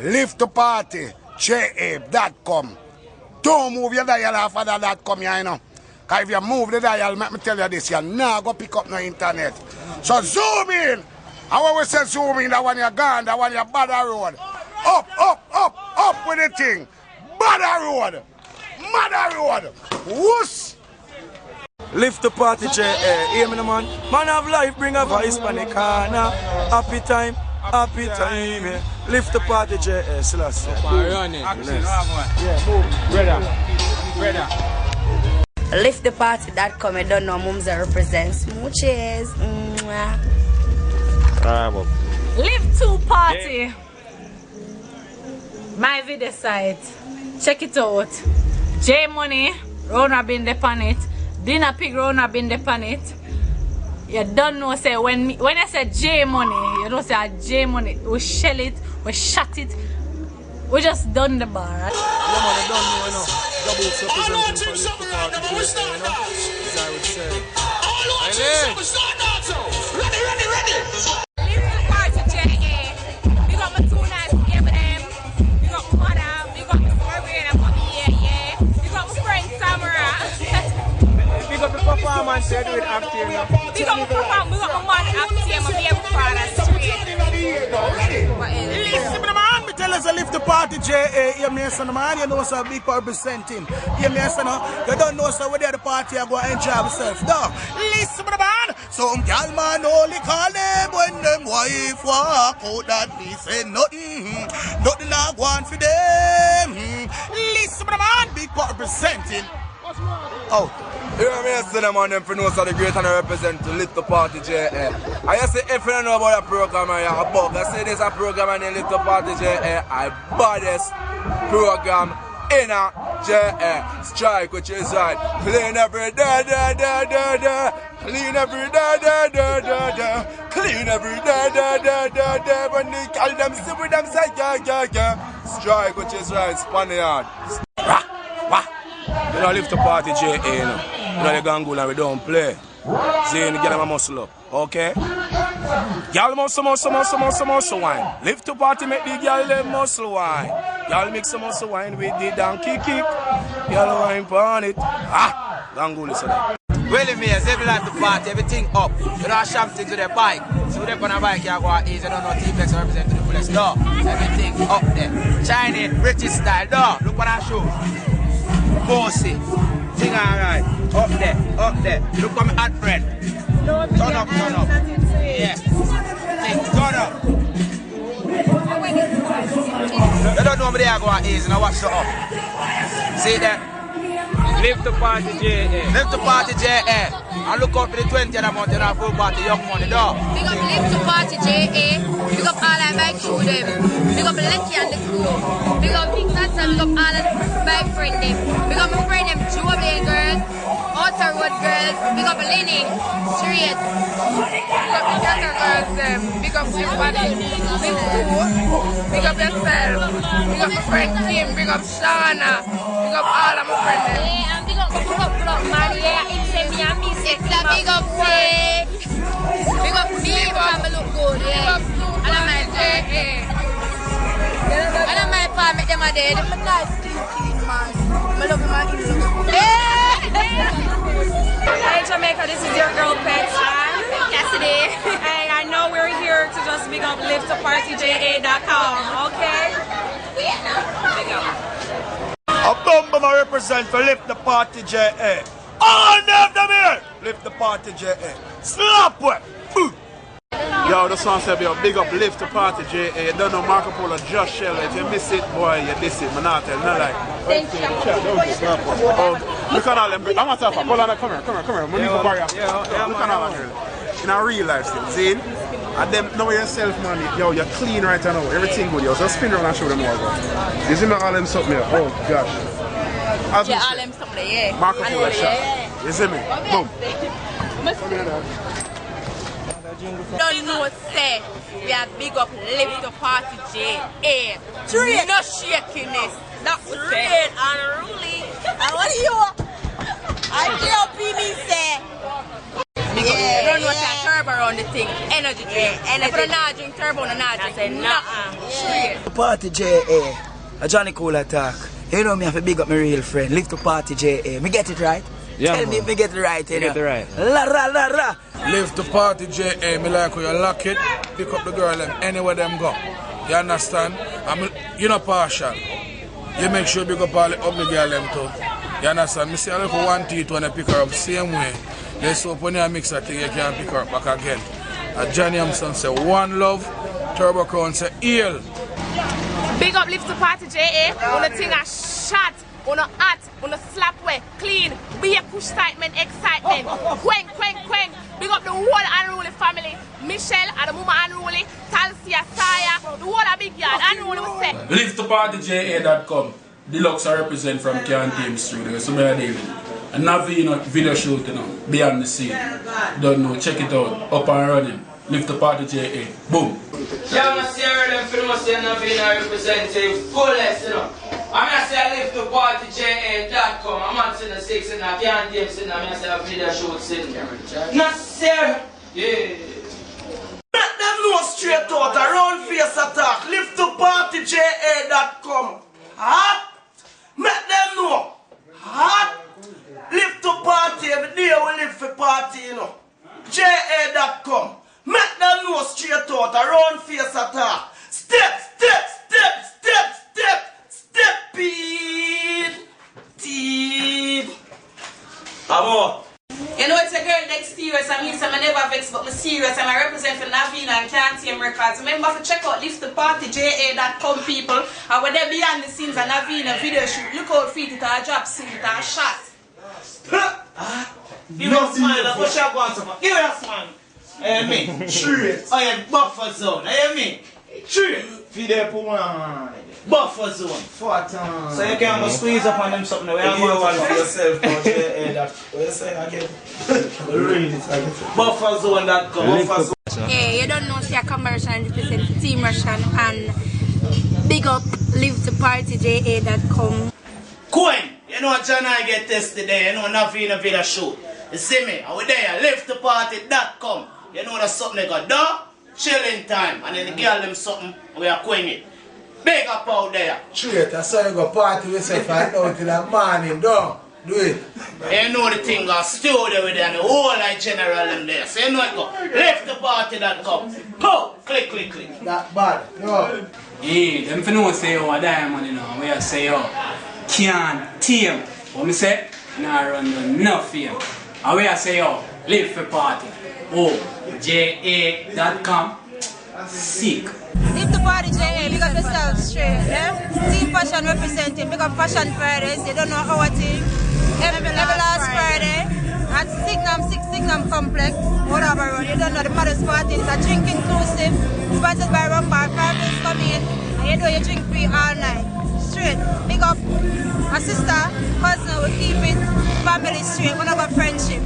Lift the party, JA.com. Don't move your dial off of that .com here, you know. Because if you move the dial, let me tell you this, you're not going to pick up no internet. So zoom in. And when we say zoom in, that one you're gone, that one you're Badder Road. Up with the thing. Badder Road. Badder Road. Whoosh. Lift the party, JA. Hear me, man. Man of life, bring a voice on the corner. Happy time, yeah. Lift the party, JA. Selassie. Run it. Yeah, move. Brother. Lifttheparty.com. I don't know Mumza represents. Smooches. Live to party. My video site. Check it out. J Money. Rona been the pan it. Dinner Pig Rona been the pan it. You don't know say when I say J Money, you don't say J Money. We shell it, we shut it. We just done the bar, right? Yeah, man, I don't know, you know. Double representing for Lift the Party, JA, you know. As I would say. Ready. Lift the party, JA. We got my 2 nights here with them. We got my mother. We got my Scorpion and Bobby, yeah. We got my friend Samara. We got the performance here, do it after you know. We got my performance. We got my money after you. My baby father straight. Listen, man, me tell us to Lift the Party, JA. You may say, man, you know, so big representing. You may say, no, you don't know, so we're there at the party, I go and enjoy yourself. No, listen, man. Some gal man only call them when them wife walk out that me say nothing. Nothing I want for them. Listen, man, big representing. Oh. You know me say them on them for know so the great and I represent to Lift the Party, JA. I just say if you don't know about a program and you're a bug, I say there's a program and then Lift the Party, JA. I baddest program in a JA. Strike which is right. Clean every day. Clean every day. Clean every day. When they call them, sit with them, say yeah. Strike which is right. Spaniard. You know, Lift the Party, JA, you know. You know, the gangool and we don't play. See, you get them a muscle up, okay? Y'all muscle wine. Lift the Party, make the girl them muscle wine. Y'all make some muscle wine with the donkey kick. Y'all wine on it. Gangool is that. Really, me, as every like the party, everything up. You know, something to the bike. So they on a bike, you go easy. I don't know T-Flex represent to the fullest. No, everything up there. Chinese, British style. No, look what I show. Bossy. Thing alright. Up there. Look at my hot friend. Turn up. Yeah. Turn up. You don't know me there go easy. Now watch the up. See that? Lift the Party, JA. Lift the Party, JA. And look out for the 20th month in our full party, young money, dog. Big up Lift the Party, JA. Big up all our bike crew them. Big up Letty and the crew. Big up Big Sansa. Big up all the bike friend them. Big up my friend them, Jubilee girls, Outer Road girls. Big up Lenny, Straight. Big up the Cancer girls them. Big up everybody. Big crew. Big up yourself. Big up my friend Kim. Big up Shauna. Big up all of my friends them. Yeah, and big up man. Yeah, it's a me and me. It's a big up say. Big up me, but I look good. Yeah. And I'm like, and I'm my pa make them a day. Them a nice clean man. I love him and he looks Hi Jamaica, this is your girl Petra, Cassidy. And I know we're here to just big up liftthepartyja.com, okay? Big up. A bumble I represent for Lift the Party, JA. All of them here! Lift the Party, JA. Slap it! Yo, this one said, yo, big up Lift the Party, JA. You don't know Marco Polo, just shell it. If you miss it, boy, you miss it. Man, not tell no like. Look at all them. I'm not talking. Hold on, come here. Money for barrier. Look at all them. In a real life still, see? And them, know yourself, man. Yo, you're clean right now. Everything good, yo. So spin around and show them all. You see me all them something here? Oh, gosh. As yeah, all them something, yeah. Marco Polo shot. You see me? Boom. Don't know say we are big up Lift the Party JA. Straight. No shakiness. Not straight and really. And what do you I GOP me say? Yeah, don't know what I curb around the thing. Energy. energy drink. If you not drink turbo, you not drink nothing. Straight. Party JA. A Johnny Cool attack. You know me have to big up my real friend. Live to Party JA. Me get it right? Yeah, Tell me if me get it right, you know. Get it right. La ra la ra. Live to Party JA. Me like how you lock it. Pick up the girl them anywhere them go. You understand? You're not partial. You make sure you pick up all the ugly girl them too. You understand? Me see a little one teeth when I pick her up same way. Let's hope when you mix that thing you can pick her up back again. Johnny Amson say one love. Turbo Crown say heal. Big up Lift to Party JA. On the thing a shot, on a hot, on a slap way, clean, be a push excitement. Quang. Big up the whole Unruly family. Michelle, and the mama Unruly, Talsia, Saya, the whole big yard. Unruly we say. LiveToPartyJA.com. Deluxe I represent from Can Team Studio. So me David. And Navina video shoot, you know, behind the scene. Don't know, check it out. Up and running. Live to Party JA. Boom. Yeah, I'm going to say them for the say Navina representing fullest, you know. I'm going to say Live to Party JA.com. I'm not saying the 6 and I can't DM sitting. I'm going to say a video shoot sitting. Not sir. Yeah. Let them know straight out. A round face attack. Live to Party JA.com. Hot. Let them know. Hot. Live to Party. Every day we live for party, you know. JA.com. Make them know straight out, a round face attack. Step, teeth. Amo. You know it's a girl next serious, I mean I'm never vexed, but I'm serious. I'm a represent for Navina and Can Team Records. Remember to check out LiveToPartyJA.com people. And when they're behind the scenes and Navina video shoot, look out for it, a drop scene, a shot. Give me a smile, what's your answer? Give me a smile. Me, straight. I am buffer zone. I me, straight. Feed up one. Buffer zone. 4 times. So you can go squeeze up on them something. You want for yourself. What you say again? Bufferzone.com. Yeah, you don't know see a commercial and represent Team Russian and big up LiveToPartyJA.com. Coin, you know John I get tested there. You know Navina video shoot. You see me? I was there. LiveToParty.com. You know that's something they got do, chilling time, and then the girl them something, we are going it. Big up out there. Straight, I saw you go party with yourself and out in the morning, do it. You know the thing got studio with them, the whole like general in there. So you know it go, LiveToParty.com. Go, click. That bad, no. Yeah, them for no say over diamond, you know, we are say Can Team. What me say? Nah run enough fame. And we are say Live for Party. JA.com. Sick. Live to Party JA, big up yourself straight, yeah? Team Fashion representing, big up Fashion Fridays, you don't know our team. Every last Friday at Signum Complex, whatever road, you don't know the Mother's Party, it's a drink inclusive, sponsored by Rum Bar, families come in, and you know you drink free all night. Straight, big up a sister, cousin, we keep it family straight, we don't got friendship.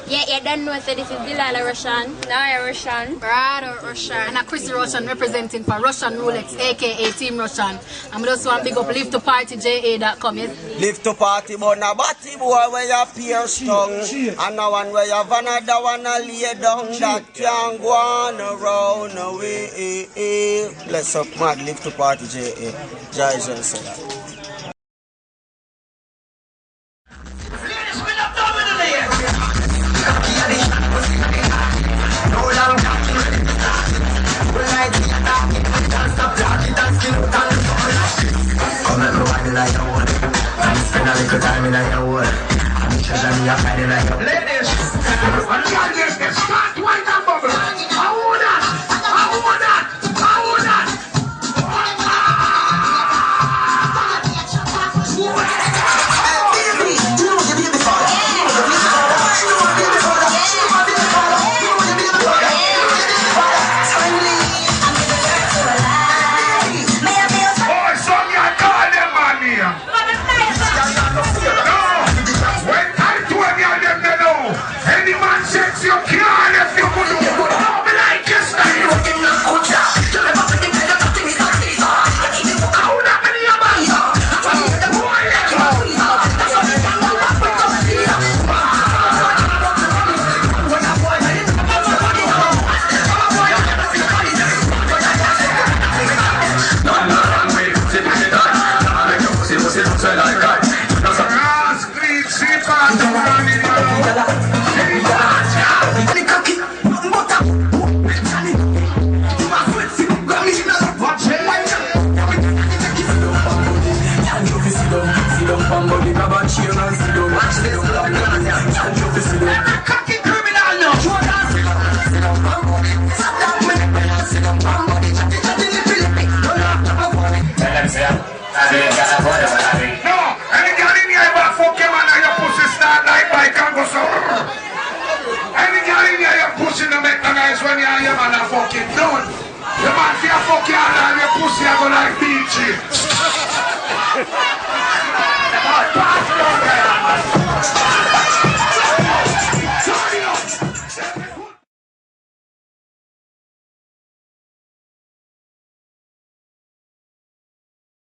Yeah, you don't know, so this is Delilah Russian, Naya Russian, Brad Russian, and a Chrissy Russian representing for Russian Rolex, aka Team Russian. I'm just want to big up LiveToPartyJA.com. Yes? Live to party, but now batty boy where you pierce tongue, and now one where you have another one a lay down that can't go on around away. Bless up, mad Live to Party JA. Jason said that. Come let me wine it like a wood. And spend a little time in like a wood. And make sure that me a find it like a wood. Ladies, start wine and bubble. I want that. You can't When you are man a fucking done. The man for your fucking hand and your pussy are gonna like beachy.